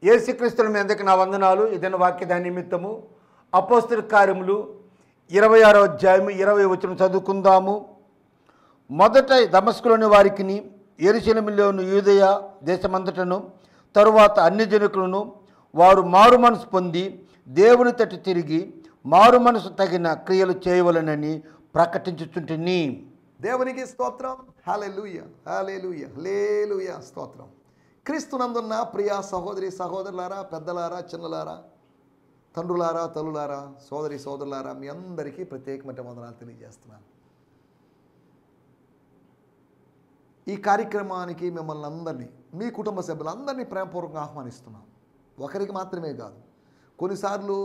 యేసుక్రీస్తుల మీదకి నా వందనాలు. ఇదైన వాక్య నిమిత్తము అపోస్తలుల కార్యములు 26వ అధ్యాయం 20వ వచనం చదువుకుందాము. మొదట దమస్కులోని వారికిని యెరూషలేములోని యూదయ దేశమంతటను తరువాత అన్ని జనుకులను వారు మారు మనసు పొంది దేవుని తట్టు తిరిగి మారు మనసు తగిన క్రియలు చేయవలెనని ప్రకటించుచుంటిని. దేవునికి స్తోత్రం. హల్లెలూయా, హల్లెలూయా, హల్లెలూయా, స్తోత్రం. క్రీస్తునందున్న ప్రియ సహోదరి సహోదరులారా, పెద్దలారా, చిన్నలారా, తండ్రులారా, తల్లులారా, సోదరి సోదరులారా, మీ అందరికీ ప్రత్యేకమైన వందనాలు తెలియజేస్తున్నాను. ఈ కార్యక్రమానికి మిమ్మల్ని అందరినీ, మీ కుటుంబ సభ్యులందరినీ ప్రేమపూర్వకంగా ఆహ్వానిస్తున్నాం. ఒకరికి మాత్రమే కాదు, కొన్నిసార్లు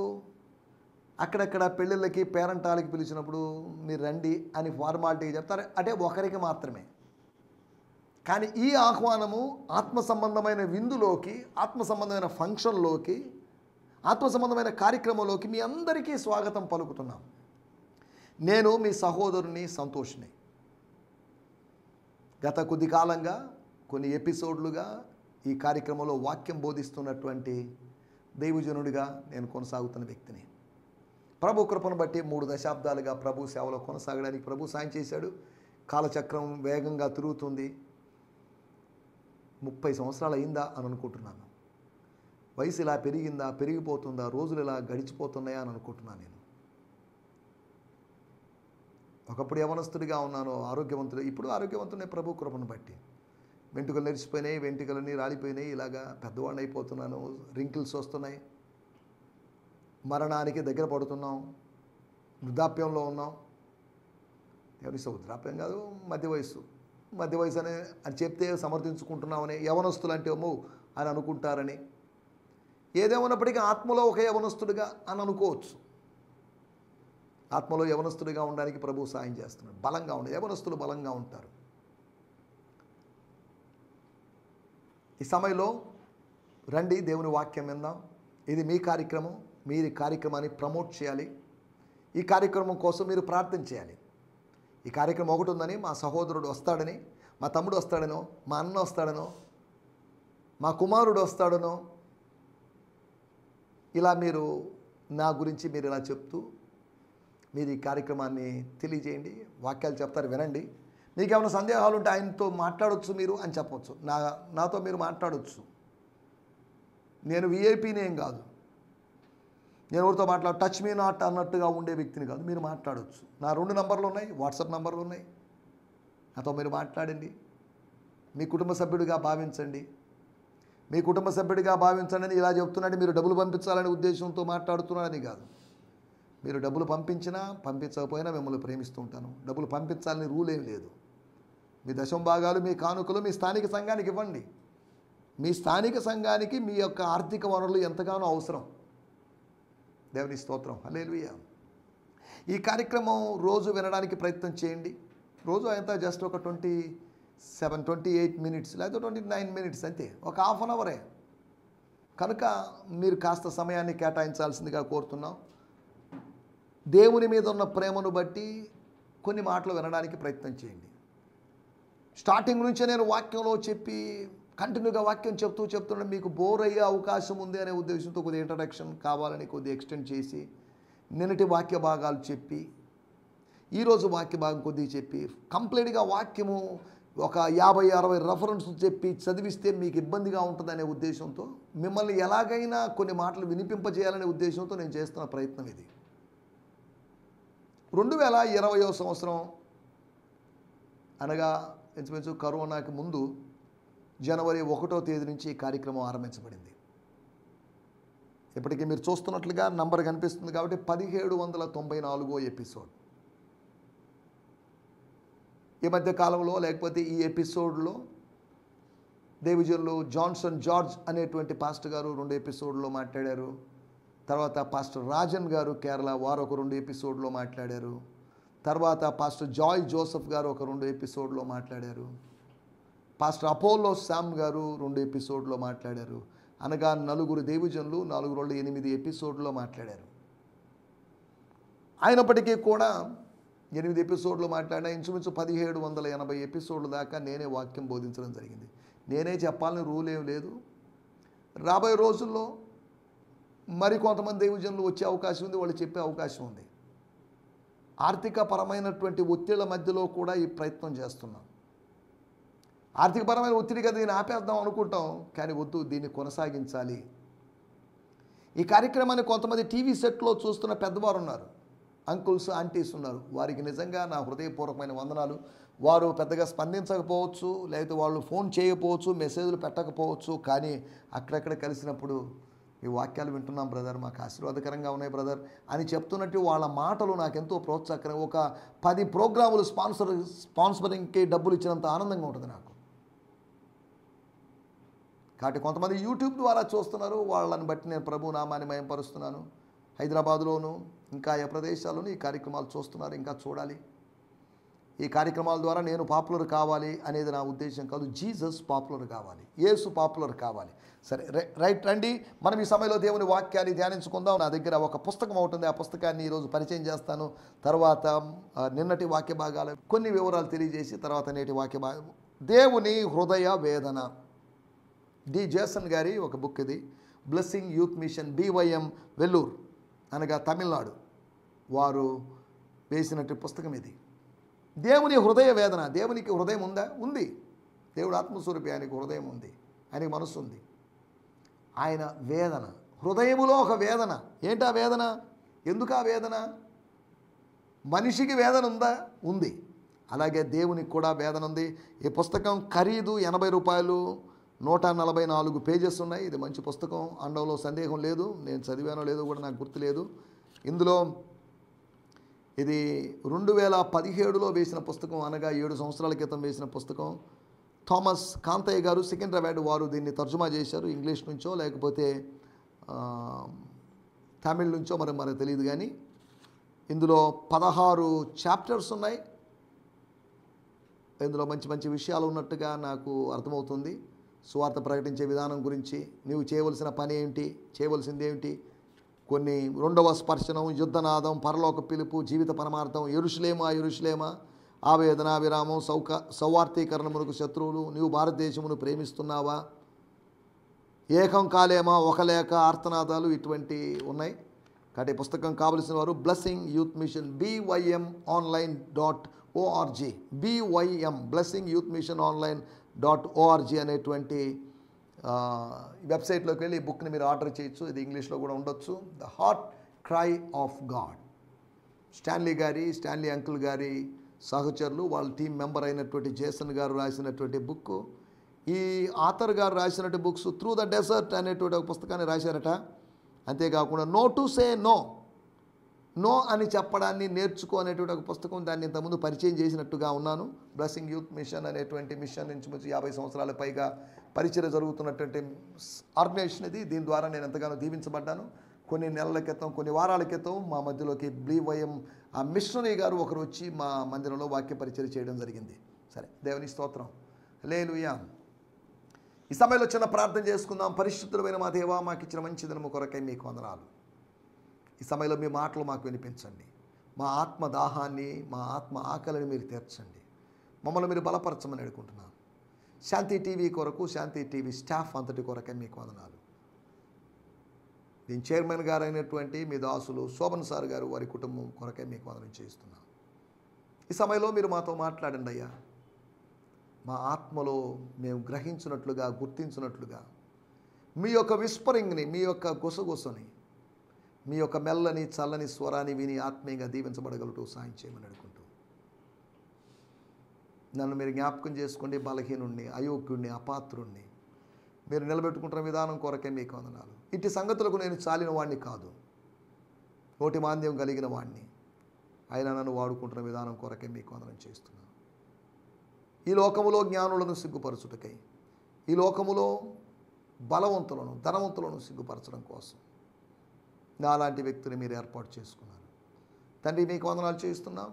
అక్కడక్కడ పెళ్ళిళ్ళకి పేరంటాలకి పిలిచినప్పుడు మీరు రండి అని ఫార్మాలిటీ చెప్తారు, అంటే ఒకరికి మాత్రమే. కానీ ఈ ఆహ్వానము ఆత్మ సంబంధమైన విందులోకి, ఆత్మ సంబంధమైన ఫంక్షన్లోకి, ఆత్మ సంబంధమైన కార్యక్రమంలోకి మీ అందరికీ స్వాగతం పలుకుతున్నాం. నేను మీ సహోదరుని సంతోష్ని. గత కొద్ది కాలంగా కొన్ని ఎపిసోడ్లుగా ఈ కార్యక్రమంలో వాక్యం బోధిస్తున్నటువంటి దైవజనుడిగా నేను కొనసాగుతున్న వ్యక్తిని. ప్రభు కృపను బట్టి 3 దశాబ్దాలుగా ప్రభు సేవలో కొనసాగడానికి ప్రభు సాయం చేశాడు. కాలచక్రం వేగంగా తిరుగుతుంది. 30 సంవత్సరాలు అయిందా అని అనుకుంటున్నాను. వయసు ఇలా పెరిగిందా, పెరిగిపోతుందా, రోజులు ఇలా గడిచిపోతున్నాయా అని అనుకుంటున్నాను. నేను ఒకప్పుడు యవనస్తుడిగా ఉన్నాను, ఆరోగ్యవంతుడు. ఇప్పుడు ఆరోగ్యవంతుడే ప్రభు కృపను బట్టి. వెంట్రుకలు నెరిసిపోయినాయి, వెంట్రుకలన్నీ రాలిపోయినాయి, ఇలాగా పెద్దవాడిని అయిపోతున్నాను. రింకిల్స్ వస్తున్నాయి, మరణానికి దగ్గర పడుతున్నాం, వృద్ధాప్యంలో ఉన్నాం. ఎవరి వృద్ధాప్యం కాదు, మధ్య వయసు అని చెప్తే సమర్థించుకుంటున్నామని, యవనస్తులు అంటే ఏమో అని అనుకుంటారని. ఏదేమన్నప్పటికీ ఆత్మలో ఒక యవనస్తుడిగా అని అనుకోవచ్చు. ఆత్మలో యవనస్తుడిగా ఉండడానికి ప్రభు సాయం చేస్తున్నాడు. బలంగా ఉండే యవనస్తులు బలంగా ఉంటారు. ఈ సమయంలో రండి, దేవుని వాక్యం విందాం. ఇది మీ కార్యక్రమం. మీరు ఈ కార్యక్రమాన్ని ప్రమోట్ చేయాలి. ఈ కార్యక్రమం కోసం మీరు ప్రార్థన చేయాలి. ఈ కార్యక్రమం ఒకటి ఉందని, మా సహోదరుడు వస్తాడని, మా తమ్ముడు వస్తాడనో, మా అన్న వస్తాడనో, మా కుమారుడు వస్తాడనో, ఇలా మీరు నా గురించి మీరు ఇలా చెప్తూ మీరు ఈ కార్యక్రమాన్ని తెలియజేయండి. వాక్యాలు చెప్తారు, వినండి. మీకు ఏమైనా సందేహాలు ఉంటే ఆయనతో మాట్లాడవచ్చు మీరు అని చెప్పవచ్చు. నాతో మీరు మాట్లాడవచ్చు. నేను విఐపీని ఏం కాదు, నేను ఎవరితో టచ్ మీ నాట్ అన్నట్టుగా ఉండే వ్యక్తిని కాదు. మీరు మాట్లాడవచ్చు. నా 2 నంబర్లు ఉన్నాయి, వాట్సాప్ నంబర్లు ఉన్నాయి. నాతో మీరు మాట్లాడండి. మీ కుటుంబ సభ్యుడిగా భావించండి. మీ కుటుంబ సభ్యుడిగా భావించండి ఇలా చెప్తున్నాడు. మీరు డబ్బులు పంపించాలనే ఉద్దేశంతో మాట్లాడుతున్నారని కాదు. మీరు డబ్బులు పంపించినా పంపించకపోయినా మిమ్మల్ని ప్రేమిస్తూ ఉంటాను. డబ్బులు పంపించాలని రూల్ ఏం లేదు. మీ దశంభాగాలు, మీ కానుకలు మీ స్థానిక సంఘానికి ఇవ్వండి. మీ స్థానిక సంఘానికి మీ యొక్క ఆర్థిక వనరులు ఎంతగానో అవసరం. దేవుని స్తోత్రం. హల్లెలూయా. ఈ కార్యక్రమం రోజు వినడానికి ప్రయత్నం చేయండి. రోజు ఎంత జస్ట్ ఒక 28 మినిట్స్ లేదా 29 మినిట్స్ అంతే, ఒక హాఫ్ అన్ అవరే. కనుక మీరు కాస్త సమయాన్ని కేటాయించాల్సిందిగా కోరుతున్నాం. దేవుని మీద ఉన్న ప్రేమను బట్టి కొన్ని మాటలు వినడానికి ప్రయత్నం చేయండి. స్టార్టింగ్ నుంచే నేను వాక్యంలో చెప్పి కంటిన్యూగా వాక్యం చెప్తుంటే మీకు బోర్ అయ్యే అవకాశం ఉంది అనే ఉద్దేశంతో కొద్దిగా ఇంట్రడక్షన్ కావాలని కొద్దిగా ఎక్స్టెండ్ చేసి నిన్నటి వాక్య భాగాలు చెప్పి, ఈరోజు వాక్య భాగం కొద్దిగా చెప్పి, కంప్లీట్గా వాక్యము ఒక 50-60 రెఫరెన్స్ చెప్పి చదివిస్తే మీకు ఇబ్బందిగా ఉంటుందనే ఉద్దేశంతో, మిమ్మల్ని ఎలాగైనా కొన్ని మాటలు వినిపింపజేయాలనే ఉద్దేశంతో నేను చేస్తున్న ప్రయత్నం ఇది. 2020వ సంవత్సరం అనగా ఇంచుమించు కరోనాకి ముందు జనవరి 1వ తేదీ నుంచి ఈ కార్యక్రమం ఆరంభించబడింది. ఇప్పటికీ మీరు చూస్తున్నట్లుగా నంబర్ కనిపిస్తుంది కాబట్టి 1794వ ఎపిసోడ్. ఈ మధ్య కాలంలో లేకపోతే ఈ ఎపిసోడ్లో దైవజనులు జాన్సన్ జార్జ్ అనేటువంటి పాస్టర్ గారు 2 ఎపిసోడ్లో మాట్లాడారు. తర్వాత పాస్టర్ రాజన్ గారు కేరళ, వారు ఒక 2 ఎపిసోడ్లో మాట్లాడారు. తర్వాత పాస్టర్ జాయ్ జోసెఫ్ గారు ఒక 2 ఎపిసోడ్లో మాట్లాడారు. పాస్టర్ అపోలో శామ్ గారు 2 ఎపిసోడ్లో మాట్లాడారు. అనగా 4 దైవజనులు 4 ఎపిసోడ్లో మాట్లాడారు. అయినప్పటికీ కూడా 8 ఎపిసోడ్లు మాట్లాడినా ఇంచుమించు 1780 ఎపిసోడ్ల దాకా నేనే వాక్యం బోధించడం జరిగింది. నేనే చెప్పాలని రూల్ ఏం లేదు. రాబోయే రోజుల్లో మరి కొంతమంది దైవజనులు వచ్చే అవకాశం ఉంది, వాళ్ళు చెప్పే అవకాశం ఉంది. ఆర్థిక పరమైనటువంటి ఒత్తిళ్ల మధ్యలో కూడా ఈ ప్రయత్నం చేస్తున్నాం. ఆర్థికపరమైన ఒత్తిడి కదా దీన్ని ఆపేద్దాం అనుకుంటాం, కానీ వద్దు, దీన్ని కొనసాగించాలి. ఈ కార్యక్రమాన్ని కొంతమంది టీవీ సెట్లో చూస్తున్న పెద్దవారు ఉన్నారు, అంకుల్స్ ఆంటీస్ ఉన్నారు. వారికి నిజంగా నా హృదయపూర్వకమైన వందనాలు. వారు పెద్దగా స్పందించకపోవచ్చు, లేకపోతే వాళ్ళు ఫోన్ చేయకపోవచ్చు, మెసేజ్లు పెట్టకపోవచ్చు, కానీ అక్కడక్కడ కలిసినప్పుడు మీ వాక్యాలు వింటున్నాం బ్రదర్, మాకు ఆశీర్వాదకరంగా ఉన్నాయి బ్రదర్ అని చెప్తున్నట్టు వాళ్ళ మాటలు నాకు ఎంతో ప్రోత్సాహకరంగా, ఒక 10 ప్రోగ్రాములు స్పాన్సరింగ్కి డబ్బులు ఇచ్చినంత ఆనందంగా ఉంటుంది నాకు. కాబట్టి కొంతమంది యూట్యూబ్ ద్వారా చూస్తున్నారు, వాళ్ళని బట్టి నేను ప్రభు నామాన్ని మయంపరుస్తున్నాను. హైదరాబాద్లోను ఇంకా ఏ ప్రదేశాల్లోనూ ఈ కార్యక్రమాలు చూస్తున్నారు, ఇంకా చూడాలి. ఈ కార్యక్రమాల ద్వారా నేను పాపులర్ కావాలి అనేది నా ఉద్దేశం కాదు, జీసస్ పాపులర్ కావాలి, యేసు పాపులర్ కావాలి. సరే రైట్, రండి మనం ఈ సమయంలో దేవుని వాక్యాన్ని ధ్యానించుకుందాం. నా దగ్గర ఒక పుస్తకం ఉంటుంది, ఆ పుస్తకాన్ని ఈరోజు పరిచయం చేస్తాను. తర్వాత నిన్నటి వాక్య భాగాలు కొన్ని వివరాలు తెలియజేసి తర్వాత నేటి వాక్య భాగం. దేవుని హృదయ వేదన, డి జేసన్ గారి ఒక బుక్ ఇది. Blessing youth mission, BYM Vellore అనగా తమిళనాడు వారు వేసినట్టు పుస్తకం ఇది. దేవుని హృదయ వేదన. దేవునికి హృదయం ఉందా? ఉంది. దేవుడు ఆత్మస్వరూపి, ఆయనకు హృదయం ఉంది, ఆయనకు మనస్సు ఉంది. ఆయన వేదన, హృదయములో ఒక వేదన. ఏంటా వేదన? ఎందుకు ఆ వేదన? మనిషికి వేదన ఉందా? ఉంది. అలాగే దేవునికి కూడా వేదన ఉంది. ఈ పుస్తకం ఖరీదు 80 రూపాయలు, 144 పేజెస్ ఉన్నాయి. ఇది మంచి పుస్తకం, అనడంలో సందేహం లేదు. నేను చదివానో లేదో కూడా నాకు గుర్తులేదు. ఇందులో ఇది 2017లో వేసిన పుస్తకం, అనగా 7 సంవత్సరాల క్రితం వేసిన పుస్తకం. థామస్ కాంతయ్య గారు సికింద్రాబాద్ వారు దీన్ని తర్జుమా చేశారు, ఇంగ్లీష్ నుంచో లేకపోతే తమిళ్ నుంచో మరి తెలియదు. కానీ ఇందులో 16 చాప్టర్స్ ఉన్నాయి. ఇందులో మంచి మంచి విషయాలు ఉన్నట్టుగా నాకు అర్థమవుతుంది. సువార్త ప్రకటించే విధానం గురించి, నీవు చేయవలసిన పని ఏంటి, చేయవలసింది ఏమిటి, కొన్ని 2వ స్పర్శనం, యుద్ధనాదం, పరలోక పిలుపు, జీవిత పరమార్థం, యెరూషలేమా ఆవేదన, విరామం, సౌవార్తీకరణమునకు శత్రువులు, నీవు భారతదేశమును ప్రేమిస్తున్నావా, ఏకం కాలేమా, ఒక లేక, ఆర్తనాదాలు, ఇటువంటి ఉన్నాయి. కాబట్టి పుస్తకం కావలసిన వారు blessing youth mission BYMonline.org, BYM blessing youth mission online.org అనేటువంటి వెబ్సైట్లోకి వెళ్ళి ఈ బుక్ని మీరు ఆర్డర్ చేయొచ్చు. ఇది ఇంగ్లీష్లో కూడా ఉండొచ్చు. The heart cry of God, Stanley uncle గారి సహచరులు, వాళ్ళ టీం మెంబర్ అయినటువంటి జేసన్ గారు రాసినటువంటి బుక్. ఈ ఆథర్ గారు రాసినటువంటి బుక్స్ త్రూ ద డెజర్ట్ అనేటువంటి ఒక పుస్తకాన్ని రాశారట. అంతేకాకుండా no to say no, no అని చెప్పడాన్ని నేర్చుకో అనేటువంటి ఒక పుస్తకం, దాన్ని ఇంతకుముందు పరిచయం చేసినట్టుగా ఉన్నాను. బ్లెస్సింగ్ యూత్ మిషన్ అనేటువంటి మిషన్ నుంచి 50 సంవత్సరాల పైగా పరిచయం జరుగుతున్నటువంటి ఆర్గనైజేషన్ ఇది. దీని ద్వారా నేను ఎంతగానో దీవించబడ్డాను. కొన్ని నెలల క్రితం, కొన్ని వారాల క్రితం మా మధ్యలోకి BYM ఆ మిషనరీ గారు ఒకరు వచ్చి మా మందిరంలో వాక్య పరిచయం చేయడం జరిగింది. సరే, దేవుని స్తోత్రం, హల్లెలూయా. ఈ సమయంలో చిన్న ప్రార్థన చేసుకుందాం. పరిశుద్ధులైన మా దేవా, మాకు ఇచ్చిన మంచి దినము కొరకై మీకు వందనాలు. ఈ సమయంలో మీ మాటలు మాకు వినిపించండి. మా ఆత్మ దాహాన్ని, మా ఆత్మ ఆకలిని మీరు తీర్చండి. మమ్మల్ని మీరు బలపరచమని అడుగుతున్నాను. శాంతి టీవీ కొరకు, శాంతి టీవీ స్టాఫ్ అంతటి కొరకై మీకు వందనాలు. దీని చైర్మన్ గారు అయినటువంటి మీ దాసులు శోభన్ సార్ గారు, వారి కుటుంబం కొరకై మీకు వందనం చేస్తున్నాను. ఈ సమయంలో మీరు మాతో మాట్లాడండి అయ్యా. మా ఆత్మలో మేము గ్రహించినట్లుగా, గుర్తించినట్లుగా మీ యొక్క విస్పరింగ్ని, మీ యొక్క గుసగుసని, మీ యొక్క మెల్లని చల్లని స్వరాన్ని విని ఆత్మీయంగా దీవించబడగలటూ సాయం చేయమని అడుగుకుంటూ, నన్ను మీరు జ్ఞాపకం చేసుకోండి. బలహీనుణ్ణి, అయోగ్యుణ్ణి, అపాత్రుణ్ణి మీరు నిలబెట్టుకుంటున్న విధానం కొరకే మీకు వందనాలు. ఇట్టి సంగతులకు నేను చాలిన వాడిని కాదు, నోటి మాంద్యం కలిగిన వాడిని, అయినా నన్ను వాడుకుంటున్న విధానం కొరకే మీకు వందనం చేస్తున్నాను. ఈ లోకములో జ్ఞానులను సిగ్గుపరచుటకై, ఈ లోకములో బలవంతులను, ధనవంతులను సిగ్గుపరచడం కోసం నాలాంటి వ్యక్తిని మీరు ఏర్పాటు చేసుకున్నారు. తండ్రి, మీకు వందనాలు చేస్తున్నాం.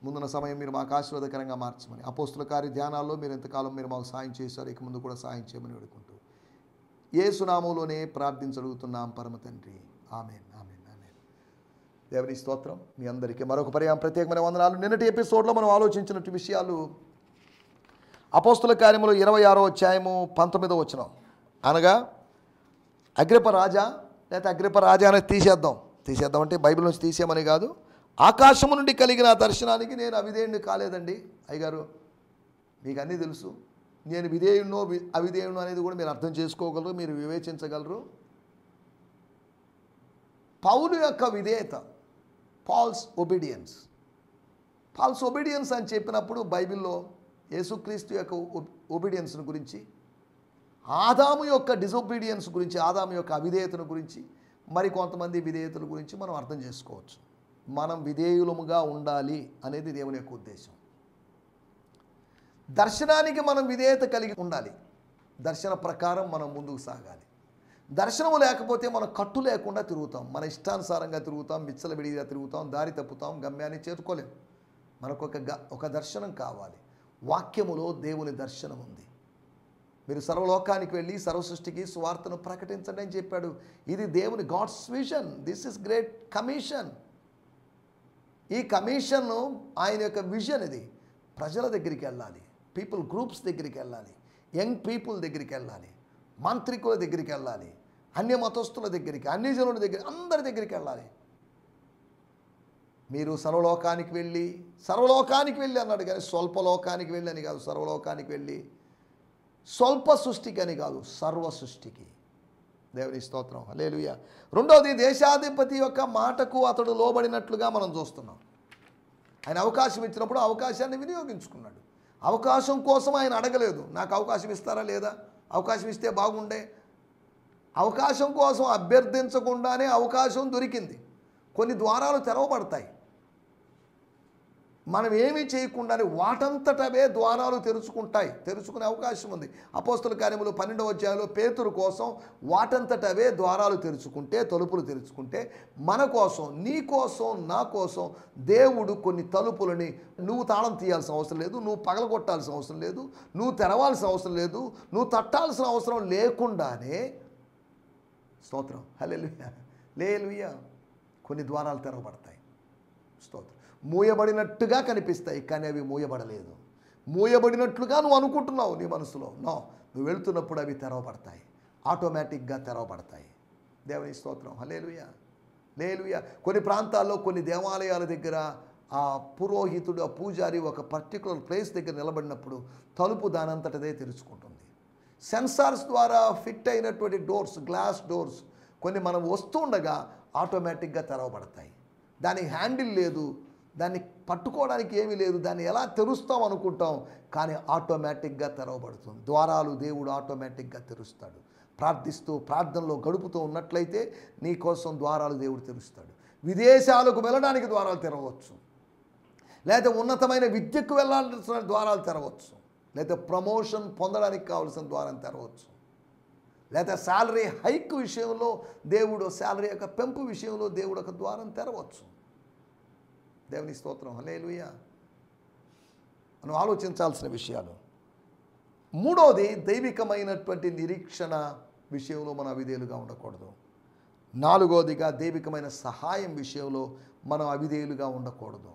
ముందున్న సమయం మీరు మాకు ఆశీర్వాదకరంగా మార్చమని, అపోస్తుల కార్య ధ్యానాల్లో మీరు ఎంతకాలం మీరు మాకు సాయం చేశారు, ఇక ముందు కూడా సాయం చేయమని వేడుకుంటూ యేసు నామములోనే ప్రార్థించగలుగుతున్నాం పరమ తండ్రి. ఆమేన్, ఆమేన్, ఆమేన్. దేవుని స్తోత్రం. మీ అందరికీ మరొక పర్యాయం ప్రత్యేకమైన వందనాలు. నిన్నటి ఎపిసోడ్లో మనం ఆలోచించినట్టు విషయాలు అపోస్తుల కార్యములు 26వ అధ్యాయము 19వ వచనం, అనగా అగ్రిప్ప రాజా, లేకపోతే అగ్రిప్ప రాజా అనేది తీసేద్దాం అంటే బైబిల్ నుంచి తీసేయమని కాదు. ఆకాశము నుండి కలిగిన దర్శనానికి నేను అవిధేయుడిని కాలేదండి అయ్యగారు, మీకు అన్నీ తెలుసు. నేను విధేయున్నో అవిధేయున్నో అనేది కూడా మీరు అర్థం చేసుకోగలరు, మీరు వివేచించగలరు. పౌలు యొక్క విధేయత, పాల్స్ ఒబీడియన్స్ అని చెప్పినప్పుడు బైబిల్లో యేసుక్రీస్తు యొక్క ఒబీడియన్స్ను గురించి, ఆదాము యొక్క డిజొబీడియన్స్ గురించి, ఆదాము యొక్క అవిధేయతను గురించి, మరి కొంతమంది విధేయతల గురించి మనం అర్థం చేసుకోవచ్చు. మనం విధేయులముగా ఉండాలి అనేది దేవుని యొక్క ఉద్దేశం. దర్శనానికి మనం విధేయత కలిగి ఉండాలి, దర్శన ప్రకారం మనం ముందుకు సాగాలి. దర్శనం లేకపోతే మనం కట్టు లేకుండా తిరుగుతాం, మన ఇష్టానుసారంగా తిరుగుతాం, విచ్చలవిడిగా తిరుగుతాం, దారి తప్పుతాం, గమ్యాన్ని చేరుకోలేం. మనకు ఒక దర్శనం కావాలి. వాక్యములో దేవుని దర్శనం ఉంది. మీరు సర్వలోకానికి వెళ్ళి సర్వసృష్టికి సువార్తను ప్రకటించండి అని చెప్పాడు. ఇది దేవుని God's vision. This is great commission. ఈ కమిషన్ను ఆయన యొక్క విజన్ ఇది. ప్రజల దగ్గరికి వెళ్ళాలి, పీపుల్ గ్రూప్స్ దగ్గరికి వెళ్ళాలి, యంగ్ పీపుల్ దగ్గరికి వెళ్ళాలి, మాంత్రికుల దగ్గరికి వెళ్ళాలి, అన్య మతస్థుల దగ్గరికి, అన్ని జనుల దగ్గర, అందరి దగ్గరికి వెళ్ళాలి. మీరు సర్వలోకానికి వెళ్ళి అన్నాడు కానీ స్వల్పలోకానికి వెళ్ళి అని కాదు, సర్వలోకానికి వెళ్ళి, స్వల్ప సృష్టికి అని కాదు, సర్వ సృష్టికి. దేవుని స్తోత్రం, హల్లెలూయా. రెండవది, దేశాధిపతి యొక్క మాటకు అతడు లోబడినట్లుగా మనం చూస్తున్నాం. ఆయన అవకాశం ఇచ్చినప్పుడు అవకాశాన్ని వినియోగించుకున్నాడు. అవకాశం కోసం ఆయన అడగలేదు, నాకు అవకాశం ఇస్తారా లేదా, అవకాశం ఇస్తే బాగుండే. అవకాశం కోసం అభ్యర్థించకుండానే అవకాశం దొరికింది. కొన్ని ద్వారాలు తెరవబడతాయి, మనం ఏమీ చేయకుండానే వాటంతటవే ద్వారాలు తెరుచుకునే అవకాశం ఉంది. అపోస్తల కార్యములు 12వ అధ్యాయంలో పేతురు కోసం వాటంతటవే ద్వారాలు తెరుచుకుంటే, తలుపులు తెరుచుకుంటే, మన కోసం, నీ కోసం, నా కోసం దేవుడు కొన్ని తలుపులని నువ్వు తాళం తీయాల్సిన అవసరం లేదు, నువ్వు పగలగొట్టాల్సిన అవసరం లేదు, నువ్వు తెరవాల్సిన అవసరం లేదు, నువ్వు తట్టాల్సిన అవసరం లేకుండానే, స్తోత్రం, హల్లెలూయా, హల్లెలూయా, కొన్ని ద్వారాలు తెరవబడతాయి. స్తోత్రం. మూయబడినట్టుగా కనిపిస్తాయి కానీ అవి మూయబడలేదు. మూయబడినట్లుగా నువ్వు అనుకుంటున్నావు నీ మనసులో. నువ్వు వెళ్తున్నప్పుడు అవి తెరవబడతాయి, ఆటోమేటిక్గా తెరవబడతాయి. దేవుని స్తోత్రం, హల్లెలూయా, హల్లెలూయా. కొన్ని ప్రాంతాల్లో, కొన్ని దేవాలయాల దగ్గర ఆ పురోహితుడు, ఆ పూజారి ఒక పర్టికులర్ ప్లేస్ దగ్గర నిలబడినప్పుడు తలుపు దానంతటదే తెరుచుకుంటుంది. సెన్సార్స్ ద్వారా ఫిట్ అయినటువంటి డోర్స్, గ్లాస్ డోర్స్ కొన్ని మనం వస్తుండగా ఆటోమేటిక్గా తెరవబడతాయి. దానికి హ్యాండిల్ లేదు, దాన్ని పట్టుకోవడానికి ఏమీ లేదు, దాన్ని ఎలా తెరుస్తాం అనుకుంటాం, కానీ ఆటోమేటిక్గా తెరవబడుతుంది. ద్వారాలు దేవుడు ఆటోమేటిక్గా తెరుస్తాడు. ప్రార్థనలో గడుపుతూ ఉన్నట్లయితే నీ కోసం ద్వారాలు దేవుడు తెరుస్తాడు. విదేశాలకు వెళ్ళడానికి ద్వారాలు తెరవచ్చు, లేదా ఉన్నతమైన విద్యకు వెళ్ళాల్సిన ద్వారాలు తెరవచ్చు, లేదా ప్రమోషన్ పొందడానికి కావాల్సిన ద్వారం తెరవచ్చు, లేదా శాలరీ హైక్ విషయంలో దేవుడు, శాలరీ యొక్క పెంపు విషయంలో దేవుడు ఒక ద్వారం తెరవచ్చు. దేవుని స్తోత్రం, హల్లెలూయా. మనం ఆలోచించాల్సిన విషయాలు. మూడోది, దైవికమైనటువంటి నిరీక్షణ విషయంలో మనం అవిధేయులుగా ఉండకూడదు. నాలుగోదిగా, దైవికమైన సహాయం విషయంలో మనం అవిధేయులుగా ఉండకూడదు.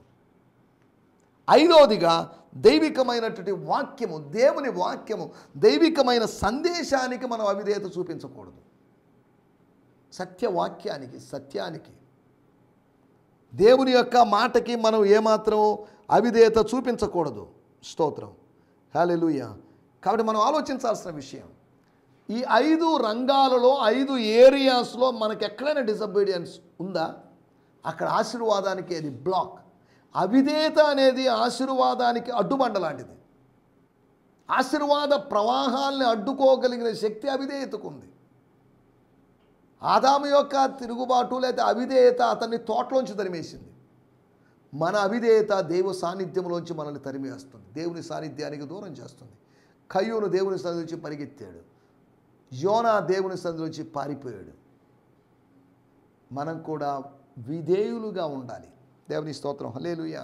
ఐదవదిగా, దైవికమైనటువంటి వాక్యము, దేవుని వాక్యము, దైవికమైన సందేశానికి మనం అవిధేయత చూపించకూడదు. సత్యానికి, దేవుని యొక్క మాటకి మనం ఏమాత్రం అవిధేయత చూపించకూడదు. స్తోత్రం, హల్లెలూయా. కాబట్టి మనం ఆలోచించాల్సిన విషయం, ఈ 5 రంగాలలో, 5 ఏరియాస్లో మనకు ఎక్కడైనా డిసొబీడియన్స్ ఉందా? అక్కడ ఆశీర్వాదానికి అది బ్లాక్. అవిధేయత అనేది ఆశీర్వాదానికి అడ్డుబండ లాంటిది. ఆశీర్వాద ప్రవాహాల్ని అడ్డుకోగలిగిన శక్తి అవిధేయతకు ఉంది. ఆదాము యొక్క తిరుగుబాటు లేదా అవిధేయత అతన్ని తోటలోంచి తరిమేసింది. మన అవిధేయత దేవ సాన్నిధ్యంలోంచి మనల్ని తరిమేస్తుంది, దేవుని సాన్నిధ్యానికి దూరం చేస్తుంది. కయ్యూను దేవుని సన్నిధి నుంచి పరిగెత్తాడు, యోనా దేవుని సన్నిధి నుంచి పారిపోయాడు. మనం కూడా విధేయులుగా ఉండాలి. దేవుని స్తోత్రం, హల్లెలూయా.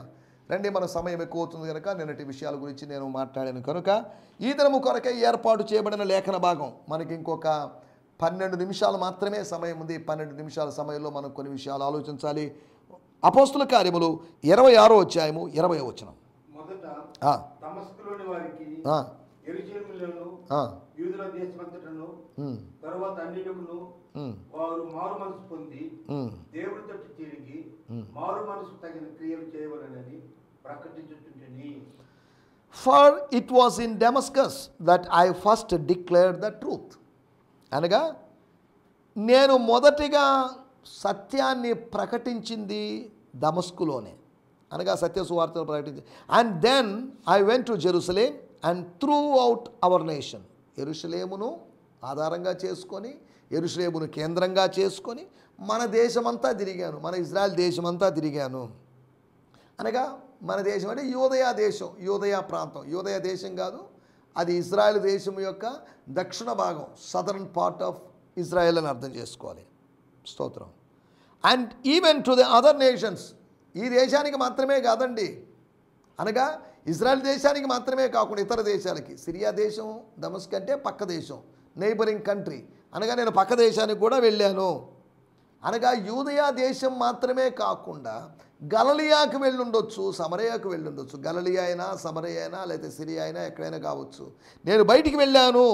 రండి, మన సమయం ఎక్కువ అవుతుంది కనుక నిన్నటి విషయాల గురించి నేను మాట్లాడాను కనుక ఈ దినము కొరకై ఏర్పాటు చేయబడిన లేఖన భాగం మనకి ఇంకొక 12 నిమిషాలు మాత్రమే సమయం ఉంది. 12 నిమిషాల సమయంలో మనం కొన్ని విషయాలు ఆలోచించాలి. అపోస్తుల కార్యములు 26వ అధ్యాయము 20వ వచనం. మొదట దమస్కులోని వారికి, యెరూషలేములోను, యూదుల దేశమంతటను, తరువాత అన్యులకును వారు మారు మనసు పొంది దేవుని తట్టు తిరిగి మారు మనసు తగిన క్రియలు చేయవలనని ప్రకటించుచుంటిని. For it was in Damascus that I first declared the truth. అనగా నేను మొదటిగా సత్యాన్ని ప్రకటించింది దమస్కులోనే, అనగా సత్య సువార్తను ప్రకటించింది. And then I went to Jerusalem and throughout our nation. యెరూషలేమును ఆధారంగా చేసుకొని, యెరూషలేమును కేంద్రంగా చేసుకొని మన దేశమంతా తిరిగాను, మన ఇజ్రాయెల్ దేశమంతా తిరిగాను. అనగా మన దేశం అంటే యూదయ దేశం, యూదయ ప్రాంతం. యూదయ దేశం కాదు, అది ఇజ్రాయెల్ దేశం యొక్క దక్షిణ భాగం, సదర్న్ పార్ట్ ఆఫ్ ఇజ్రాయెల్ అని అర్థం చేసుకోవాలి. స్తోత్రం. And even to the other nations. ఈ దేశానికి మాత్రమే కాదండి, అనగా ఇజ్రాయెల్ దేశానికి మాత్రమే కాకుండా ఇతర దేశాలకి. సిరియా దేశం, దమస్క్ అంటే పక్క దేశం, నైబరింగ్ కంట్రీ. అనగా నేను పక్క దేశానికి కూడా వెళ్ళాను. అనగా యూదయా దేశం మాత్రమే కాకుండా గలిలయకు వెళ్ళుండొచ్చు, సమరయకు వెళ్ళుండొచ్చు. గలిలయ అయినా, సమరయ అయినా, లేకపోతే సిరియా అయినా, ఎక్కడైనా కావచ్చు. నేను బయటికి వెళ్ళాను.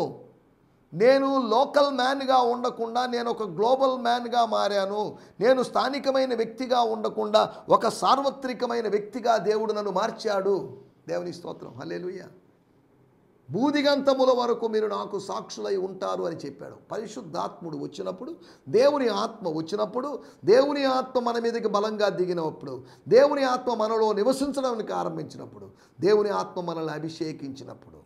నేను లోకల్ మ్యాన్గా ఉండకుండా నేను ఒక గ్లోబల్ మ్యాన్గా మారాను. నేను స్థానికమైన వ్యక్తిగా ఉండకుండా ఒక సార్వత్రికమైన వ్యక్తిగా దేవుడు నన్ను మార్చాడు. దేవుని స్తోత్రం, హల్లెలూయా. భూదిగంతముల వరకు మీరు నాకు సాక్షులై ఉంటారు అని చెప్పాడు. పరిశుద్ధాత్ముడు వచ్చినప్పుడు, దేవుని ఆత్మ వచ్చినప్పుడు, దేవుని ఆత్మ మన మీదకి బలంగా దిగినప్పుడు, దేవుని ఆత్మ మనలో నివసించడానికి ఆరంభించినప్పుడు, దేవుని ఆత్మ మనల్ని అభిషేకించినప్పుడు,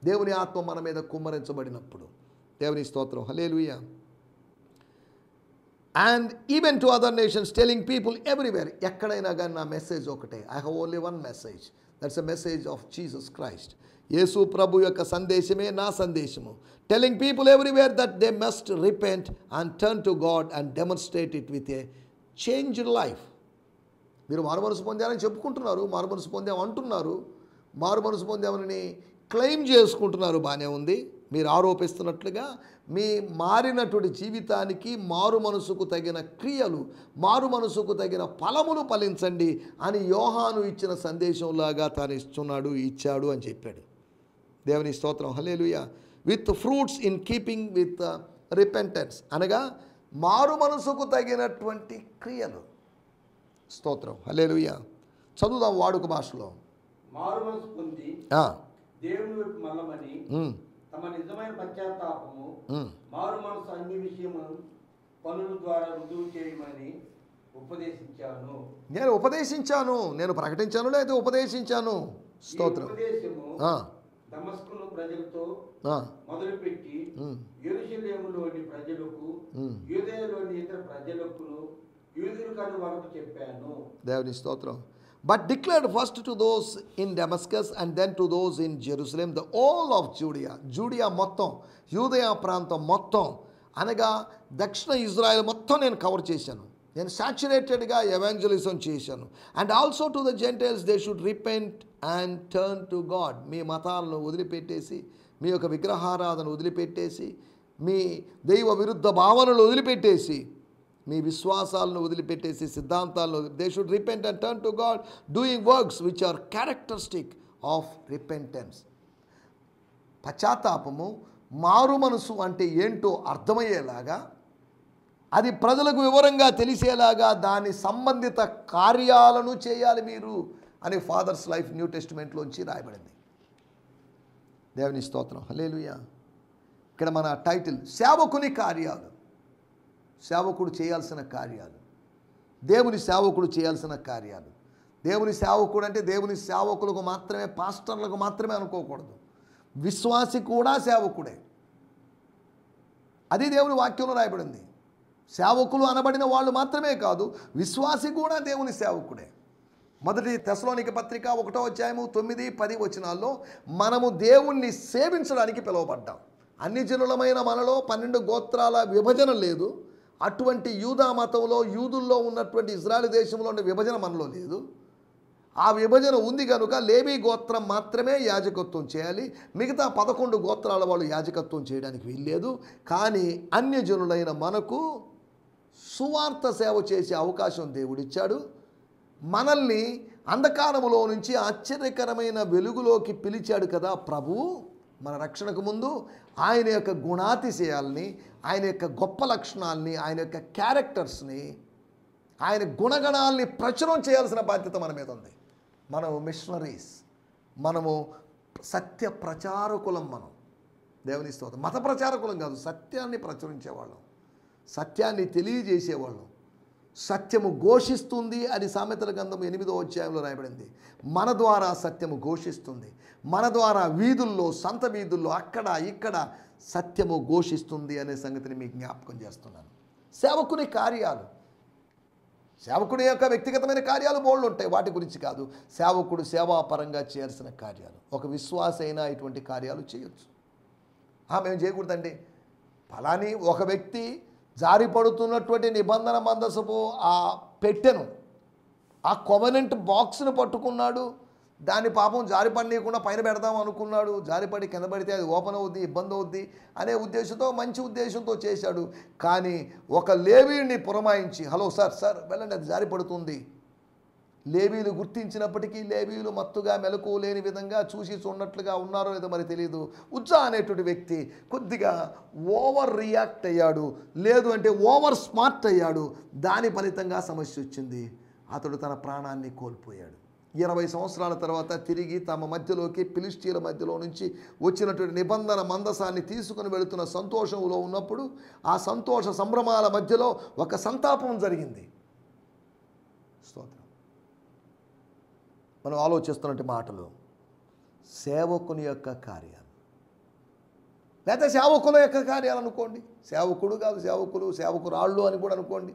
దేవుని ఆత్మ మన మీద కుమ్మరించబడినప్పుడు, దేవుని స్తోత్రం, హల్లెలూయా. And even to other nations telling people everywhere. ఎక్కడైనా కానీ నా మెసేజ్ ఒకటే, I have only one message, that's a message of Jesus Christ. యేసు ప్రభు యొక్క సందేశమే నా సందేశము. Telling people everywhere that they must repent and turn to God and demonstrate it with a changed life. మీరు మారుమనసు పొందారని చెప్పుకుంటున్నారు, మారుమనసు పొందామంటున్నారు, మారుమనసు పొందామని క్లెయిమ్ చేసుకుంటున్నారు, బాగానే ఉంది. మీరు ఆరోపిస్తున్నట్లుగా మీ మారినటువంటి జీవితానికి మారు మనసుకు తగిన క్రియలు, మారు మనసుకు తగిన ఫలములు ఫలించండి అని యోహాను ఇచ్చిన సందేశంలాగా తాను ఇచ్చాడు అని చెప్పాడు. దేవుని స్తోత్రం, హల్లెలూయా. With fruits in keeping with repentance. అనగా మారు మనసుకు తగినటువంటి క్రియలు. స్తోత్రం, హల్లెలూయా. చదువుదాం వాడుక భాషలో. మారు మనసు పొంది దేవుని వైపు మళ్ళమని తమ నిజమైన పశ్చాత్తాపము మారు మనసు అన్ని విషయములను పనుల ద్వారా రుజువు చేయమని ఉపదేశించాను. నేను ఉపదేశించాను, నేను ప్రకటించాను లేదా ఉపదేశించాను. స్తోత్రం. ఉపదేశము దమస్కును ప్రజలతో మొదలుపెట్టి యెరూషలేములోని ప్రజలకు, యూదయలోని ఇతర ప్రజలకు, యూదుల కాని వరకు చెప్పాను. దేవుని స్తోత్రం. But declared first to those in Damascus and then to those in Jerusalem, the all of Judea. Judea మొత్తం, యూదయా ప్రాంతం మొత్తం, అనగా దక్షిణ ఇజ్రాయెల్ మొత్తం నేను కవర్ చేశాను. నేను సాచురేటెడ్గా ఎవాంజలిజం చేశాను. And also to the Gentiles they should repent and turn to God. మీ మతాలను వదిలిపెట్టేసి, మీ యొక్క విగ్రహారాధన వదిలిపెట్టేసి, మీ దైవ విరుద్ధ భావనలు వదిలిపెట్టేసి, మీ విశ్వాసాలను వదిలిపెట్టేసి, సిద్ధాంతాలను, they should repent and turn to God doing works which are characteristic of repentance. పశ్చాత్తాపము, మారు మనసు అంటే ఏంటో అర్థమయ్యేలాగా, అది ప్రజలకు వివరంగా తెలిసేలాగా దాని సంబంధిత కార్యాలను చేయాలి మీరు అని ఫాదర్స్ లైఫ్ న్యూ టెస్టిమెంట్లోంచి రాయబడింది. దేవుని స్తోత్రం, హల్లెలూయా. ఇక్కడ మన టైటిల్ సేవకుని కార్యాలు. సేవకుడు చేయాల్సిన కార్యాలు, దేవుని సేవకుడు చేయాల్సిన కార్యాలు. దేవుని సేవకుడు అంటే దేవుని సేవకులకు మాత్రమే, పాస్టర్లకు మాత్రమే అనుకోకూడదు. విశ్వాసి కూడా సేవకుడే. అది దేవుని వాక్యంలో రాయబడింది. సేవకులు అనబడిన వాళ్ళు మాత్రమే కాదు, విశ్వాసి కూడా దేవుని సేవకుడే. మొదటి తెస్సలోనిక పత్రిక 1వ అధ్యాయము 9, 10 వచనాల్లో మనము దేవుణ్ణి సేవించడానికి పిలువబడ్డాం. అన్ని జనులమైన మనలో 12 గోత్రాల విభజన లేదు. అటువంటి యూదా మతంలో, యూదుల్లో ఉన్నటువంటి ఇజ్రాయెల్ దేశంలో ఉన్న విభజన మనలో లేదు. ఆ విభజన ఉంది కనుక లేవీ గోత్రం మాత్రమే యాజకత్వం చేయాలి, మిగతా 11 గోత్రాల వాళ్ళు యాజకత్వం చేయడానికి వీల్లేదు. కానీ అన్యజనులైన మనకు సువార్త సేవ చేసే అవకాశం దేవుడిచ్చాడు. మనల్ని అంధకారములో నుంచి ఆశ్చర్యకరమైన వెలుగులోకి పిలిచాడు కదా ప్రభువు. మన రక్షణకు ముందు ఆయన యొక్క గుణాతిశయాల్ని, ఆయన యొక్క గొప్ప లక్షణాలని, ఆయన యొక్క క్యారెక్టర్స్ని, ఆయన గుణగణాలని ప్రచురం చేయాల్సిన బాధ్యత మన మీద ఉంది. మనము మిషనరీస్, మనము సత్య ప్రచారకులం. మనం దేవుని స్తోత్రం. మత ప్రచారకులం కాదు, సత్యాన్ని ప్రచురించేవాళ్ళం, సత్యాన్ని తెలియజేసేవాళ్ళం. సత్యము ఘోషిస్తుంది అని సామెతల గ్రంథం 8వ అధ్యాయంలో రాయబడింది. మన ద్వారా సత్యము ఘోషిస్తుంది. మన ద్వారా వీధుల్లో, సంత వీధుల్లో, అక్కడ ఇక్కడ సత్యము ఘోషిస్తుంది అనే సంగతిని మీకు జ్ఞాపకం చేస్తున్నాను. సేవకుని కార్యాలు, సేవకుడి యొక్క వ్యక్తిగతమైన కార్యాలు బోళ్ళు ఉంటాయి, వాటి గురించి కాదు. సేవకుడు సేవాపరంగా చేయాల్సిన కార్యాలు, ఒక విశ్వాస అయినా ఇటువంటి కార్యాలు చేయొచ్చు. మేము చేయకూడదండి. ఫలాని ఒక వ్యక్తి జారిపడుతున్నటువంటి నిబంధన మందసపు ఆ పెట్టెను, ఆ కోవెనెంట్ బాక్స్ను పట్టుకున్నాడు. దాని పాపం జారిపడనీయకుండా పైన పెడదాం అనుకున్నాడు. జారిపడి కింద పడితే అది ఓపెన్ అవుద్ది, ఇబ్బంది అవుద్ది అనే ఉద్దేశంతో, మంచి ఉద్దేశంతో చేశాడు. కానీ ఒక లేవీని పురమాయించి, హలో సార్ వెళ్ళండి, అది జారిపడుతుంది. లేవీలు గుర్తించినప్పటికీ లేవీలు మత్తుగా మెలకువ లేని విధంగా చూసి చూడనట్లుగా ఉన్నారో లేదో మరి తెలియదు. ఉజ్జా అనేటువంటి వ్యక్తి కొద్దిగా ఓవర్ రియాక్ట్ అయ్యాడు, లేదు అంటే ఓవర్ స్మార్ట్ అయ్యాడు. దాని ఫలితంగా సమస్య వచ్చింది. అతడు తన ప్రాణాన్ని కోల్పోయాడు. 20 సంవత్సరాల తర్వాత తిరిగి తమ మధ్యలోకి, ఫిలిష్తీయుల మధ్యలో నుంచి వచ్చినటువంటి నిబంధన మందసాన్ని తీసుకుని వెళుతున్న సంతోషంలో ఉన్నప్పుడు, ఆ సంతోష సంభ్రమాల మధ్యలో ఒక సంతాపం జరిగింది. స్తోత్రం. మనం ఆలోచిస్తున్నట్టు మాటలు సేవకుని యొక్క కార్యాలు, లేదా సేవకుల యొక్క కార్యాలు అనుకోండి. సేవకుడు కాదు, సేవకురాళ్ళు అని కూడా అనుకోండి.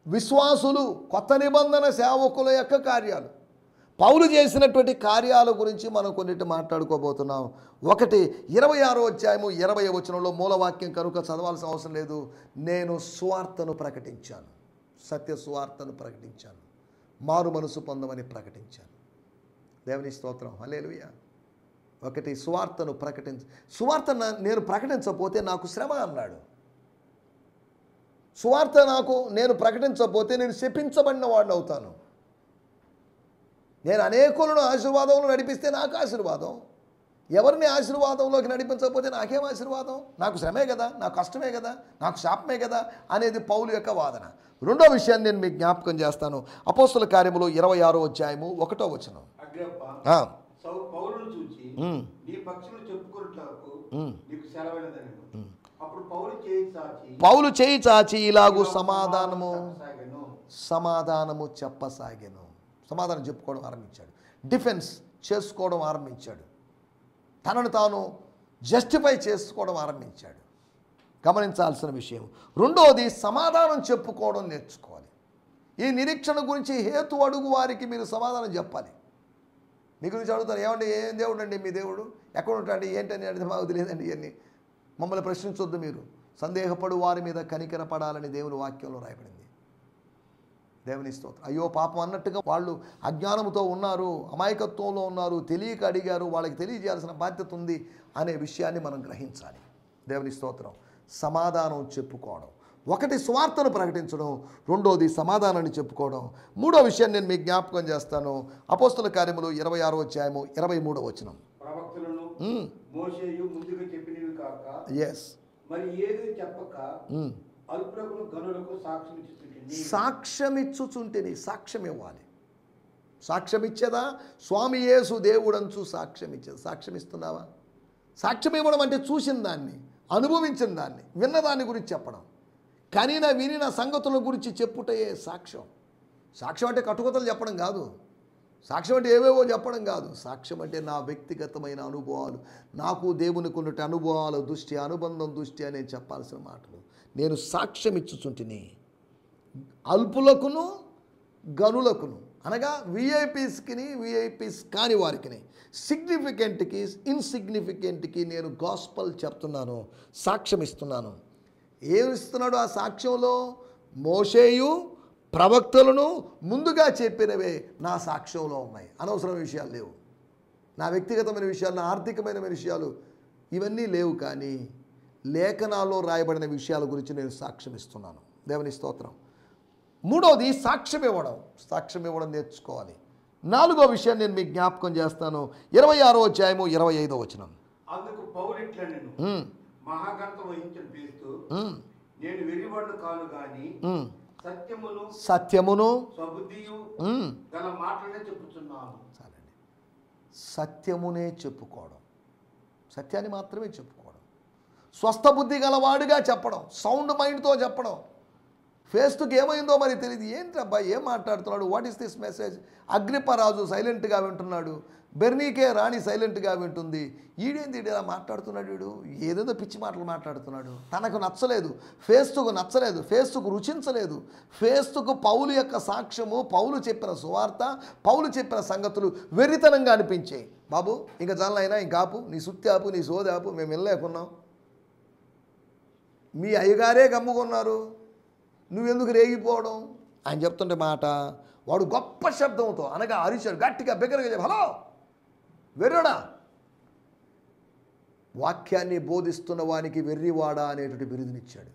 విశ్వాసులు, కొత్త నిబంధన సేవకుల యొక్క కార్యాలు, పౌలు చేసినటువంటి కార్యాల గురించి మనం కొన్నిటి మాట్లాడుకోబోతున్నాం. 26వ అధ్యాయము 20వ వచనంలో మూలవాక్యం కనుక చదవాల్సిన అవసరం లేదు. నేను సువార్తను ప్రకటించాను, సత్య సువార్తను ప్రకటించాను, మారు మనసు పొందమని ప్రకటించాను. దేవుని స్తోత్రం, హల్లెలూయా. సువార్తను సువార్త నేను ప్రకటించకపోతే నాకు శ్రమ అన్నాడు. సువార్త నేను ప్రకటించకపోతే నేను శపించబడిన వాడిని అవుతాను. నేను అనేకులను ఆశీర్వాదంలో నడిపిస్తే నాకు ఆశీర్వాదం, ఎవరిని ఆశీర్వాదంలోకి నడిపించకపోతే నాకేం ఆశీర్వాదం? నాకు శ్రమే కదా, నాకు కష్టమే కదా, నాకు శాపమే కదా అనేది పౌలు యొక్క వాదన. రెండో విషయాన్ని నేను మీకు జ్ఞాపకం చేస్తాను. అపోస్తల కార్యములు 26వ అధ్యాయము 1వ వచనం. పౌలు చేయి చాచి ఇలాగూ సమాధానము చెప్పసాగెను. సమాధానం చెప్పుకోవడం ఆరంభించాడు, డిఫెన్స్ చేసుకోవడం ఆరంభించాడు, తనను తాను జస్టిఫై చేసుకోవడం ఆరంభించాడు. గమనించాల్సిన విషయం. రెండోది, సమాధానం చెప్పుకోవడం నేర్చుకోవాలి. ఈ నిరీక్షణ గురించి హేతు అడుగు వారికి మీరు సమాధానం చెప్పాలి. మీ గురించి అడుగుతారు, ఏమండి ఏం దేవుడు అండి మీ దేవుడు, ఎక్కడ ఉంటాడు, ఏంటని అడిగితే మాకు తెలియదండి. ఇవన్నీ మమ్మల్ని ప్రశ్నించొద్దు. మీరు సందేహపడు వారి మీద కనికరపడాలని దేవుని వాక్యంలో రాయబడింది. దేవుని స్తోత్రం. అయ్యో పాపం అన్నట్టుగా వాళ్ళు అజ్ఞానంతో ఉన్నారు, అమాయకత్వంలో ఉన్నారు, తెలియక అడిగారు, వాళ్ళకి తెలియజేయాల్సిన బాధ్యత ఉంది అనే విషయాన్ని మనం గ్రహించాలి. దేవుని స్తోత్రం. సమాధానం చెప్పుకోవడం, ఒకటి సువార్తను ప్రకటించడం, రెండోది సమాధానాన్ని చెప్పుకోవడం. మూడో విషయాన్ని నేను మీకు జ్ఞాపకం చేస్తాను. అపోస్తల కార్యములు 26వ అధ్యాయము 23వ వచనం. సాక్ష్యమిచ్చుచుంటిని. సాక్ష్యం ఇవ్వాలి. సాక్ష్యం ఇచ్చేదా? స్వామి యేసు దేవుడంచు సాక్ష్యం ఇచ్చేది. సాక్ష్యం ఇస్తున్నావా? సాక్ష్యం ఇవ్వడం అంటే చూసిన దాన్ని, అనుభవించిన దాన్ని, విన్నదాన్ని గురించి చెప్పడం. వినిన సంగతుల గురించి చెప్పుటయే సాక్ష్యం. సాక్ష్యం అంటే కట్టుకథలు చెప్పడం కాదు. సాక్ష్యం అంటే ఏవేవో చెప్పడం కాదు. సాక్ష్యం అంటే నా వ్యక్తిగతమైన అనుభవాలు, నాకు దేవునికి ఉన్నట్టు అనుభవాల దృష్టి, అనుబంధం దృష్టి నేను చెప్పాల్సిన మాటలు. నేను సాక్ష్యం ఇచ్చుచుంటిని అల్పులకును గనులకును, అనగా విఐపీస్కి, విఐపీస్ కాని వారికి, సిగ్నిఫికెంట్కి, ఇన్సిగ్నిఫికెంట్కి నేను గాస్పల్ చెప్తున్నాను, సాక్ష్యం ఇస్తున్నాను. ఏమి ఇస్తున్నాడు ఆ సాక్ష్యంలో? మోషేయు ప్రవక్తలను ముందుగా చెప్పినవే నా సాక్ష్యంలో ఉన్నాయి. అనవసరమైన విషయాలు లేవు, నా వ్యక్తిగతమైన విషయాలు, నా ఆర్థికమైన విషయాలు ఇవన్నీ లేవు. కానీ లేఖనాల్లో రాయబడిన విషయాల గురించి నేను సాక్ష్యం ఇస్తున్నాను. దేవుని స్తోత్రం. మూడవది సాక్ష్యం ఇవ్వడం. సాక్ష్యం ఇవ్వడం నేర్చుకోవాలి. నాలుగో విషయాన్ని నేను మీకు జ్ఞాపకం చేస్తాను. 26వ అధ్యాయము 25వ వచనం. అందుకు పౌలు ఇట్లా నేను మహాఘనత వహించిన ఫేస్తు, నేను వెర్రివాడు కాను గాని సత్యమును స్వబుద్ధియు గల మాటలనే చెప్పుచున్నాను. చాలండి. సత్యమునే చెప్పుకోవడం, సత్యాన్ని మాత్రమే చెప్పుకోవడం, స్వస్థ బుద్ధి గలవాడుగా చెప్పడం, సౌండ్ మైండ్తో చెప్పడం. ఫేస్తుకి ఏమైందో మరి తెలియదు. ఏంటి అబ్బా ఏం మాట్లాడుతున్నాడు, వాట్ ఈస్ దిస్ మెసేజ్? అగ్రిప్పరాజు సైలెంట్గా వింటున్నాడు, బెర్నీకే రాణి సైలెంట్గా వింటుంది. ఈడేంది ఇలా మాట్లాడుతున్నాడు, వీడు ఏదేదో పిచ్చి మాటలు మాట్లాడుతున్నాడు. తనకు నచ్చలేదు, ఫేస్తుకు నచ్చలేదు, ఫేస్తుకు రుచించలేదు. ఫేస్తుకు పౌలు యొక్క సాక్ష్యము, పౌలు చెప్పిన సువార్త, పౌలు చెప్పిన సంగతులు వెర్రితనంగా అనిపించాయి. బాబు ఇంకా చాలైనా ఇంకాపు, నీ సుత్తి ఆపు, నీ సోది ఆపు, మేము వెళ్ళలేకున్నాం. మీ అయ్యగారే గమ్ముకున్నారు, నువ్వెందుకు రేగిపోవడం ఆయన చెప్తుంటే మాట. వాడు గొప్ప శబ్దంతో అనగా అరిచాడు, గట్టిగా బిగ్గరగా చెప్పి, హలో వెర్రడా, వాక్యాన్ని బోధిస్తున్న వానికి వెర్రివాడా అనేటువంటి బిరుదునిచ్చాడు.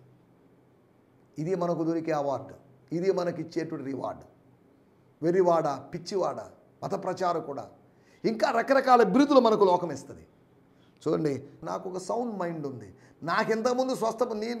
ఇది మనకు దొరికే అవార్డు, ఇది మనకిచ్చేటువంటి రివార్డు. వెర్రివాడ, పిచ్చివాడ, మత ప్రచారకుడా, ఇంకా రకరకాల బిరుదులు మనకు లోకం ఇస్తుంది. చూడండి, నాకు ఒక సౌండ్ మైండ్ ఉంది. నాకు ఇంతకుముందు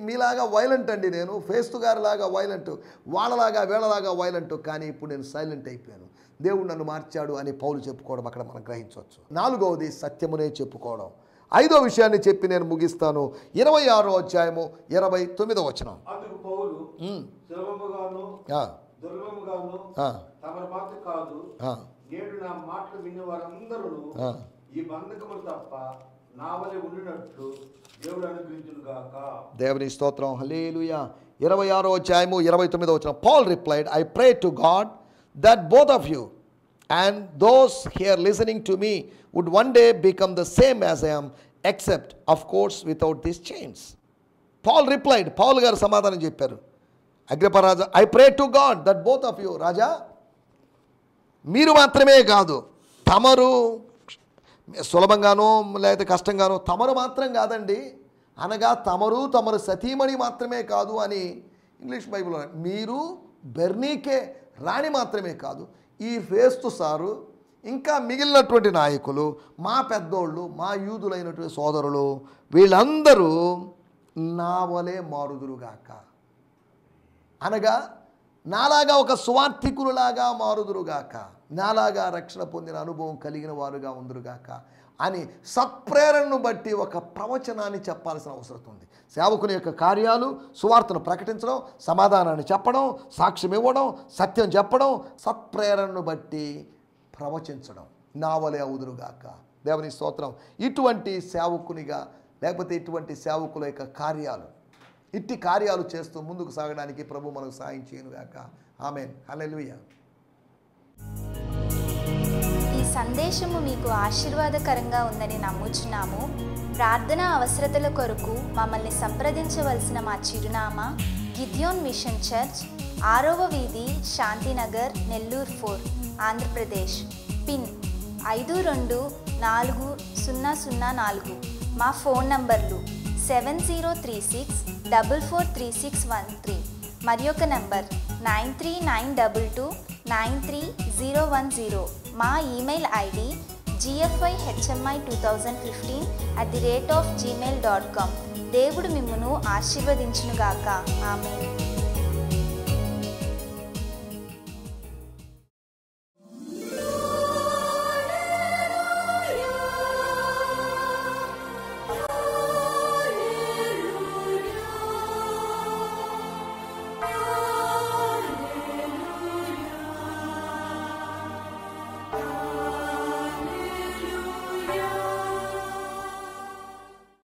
మీలాగా వైలెంట్ అండి, నేను ఫేస్తు గారిలాగా వైలెంట్, వాళ్ళలాగా వీళ్ళలాగా వైలెంట్, కానీ ఇప్పుడు నేను సైలెంట్ అయిపోయాను, దేవుడు నన్ను మార్చాడు అని పౌలు చెప్పుకోవడం అక్కడ మనం గ్రహించవచ్చు. 4వది సత్యమునే చెప్పుకోవడం. 5వ విషయాన్ని చెప్పి నేను ముగిస్తాను. 26వ అధ్యాయము 29వ వచనం. అందుకు పౌలు సులభముగాను దుర్లభముగాను తమరి మాట కాదు, నేడు నా మాటలు విన్న వారందరూ ఈ బంధకములు తప్ప నా వలె ఉండినట్లు దేవుడు అనుగ్రహించును గాక. దేవుని స్తోత్రం, హల్లెలూయా. 26వ అధ్యాయము 29వ వచనం. Paul replied, I pray to God that both of you and those here listening to me would one day become the same as I am, except of course without these chains. Paul replied, Paul గారు సమాధానం చెప్పారు, Agrippa Raja, I pray to God that both of you, రాజా మీరు మాత్రమే కాదు, తమరు సులభంగానో లేకపోతే కష్టంగానో, తమరు మాత్రం కాదండి, అనగా తమరు సతీమణి మాత్రమే కాదు అని ఇంగ్లీష్ బైబిల్లో, మీరు బెర్నీకే రాణి మాత్రమే కాదు, ఈ ఫేస్తు సారు ఇంకా మిగిలినటువంటి నాయకులు, మా పెద్దోళ్ళు, మా యూదులైనటువంటి సోదరులు, వీళ్ళందరూ నా వలె మారుదురుగాక. అనగా నాలాగా ఒక సువార్థికులులాగా మారుదురుగాక, నాలాగా రక్షణ పొందిన అనుభవం కలిగిన వారుగా ఉందురుగాక అని సత్ప్రేరణను బట్టి ఒక ప్రవచనాన్ని చెప్పాల్సిన అవసరం ఉంది. సేవకుని యొక్క కార్యాలు సువార్తను ప్రకటించడం, సమాధానాన్ని చెప్పడం, సాక్ష్యం ఇవ్వడం, సత్యం చెప్పడం, సత్ప్రేరణను బట్టి ప్రవచించడం, నా వలె అవుదురుగాక. దేవుని స్తోత్రం. ఇటువంటి సేవకునిగా లేకపోతే ఇటువంటి సేవకుల యొక్క కార్యాలు, ఇట్టి కార్యాలు చేస్తూ ముందుకు సాగడానికి ప్రభు మనకు సాయం చేయనుగాక. ఆమేన్. హల్లెలూయా. ఈ సందేశము మీకు ఆశీర్వాదకరంగా ఉందని నమ్ముచున్నాము. ప్రార్థనా అవసరతల కొరకు మమ్మల్ని సంప్రదించవలసిన మా చిరునామా గిద్యోన్ మిషన్ చర్చ్, 6వ వీధి, శాంతినగర్, నెల్లూరు 4, ఆంధ్రప్రదేశ్. పిన్ 524004. మా ఫోన్ నంబర్లు 7036443613 మరి ఒక నంబర్ 9392293010. మా ఈమెయిల్ ఐడి gfihmi2015@gmail.com. దేవుడు మిమ్మును ఆశీర్వదించునుగాక. ఆమేన్.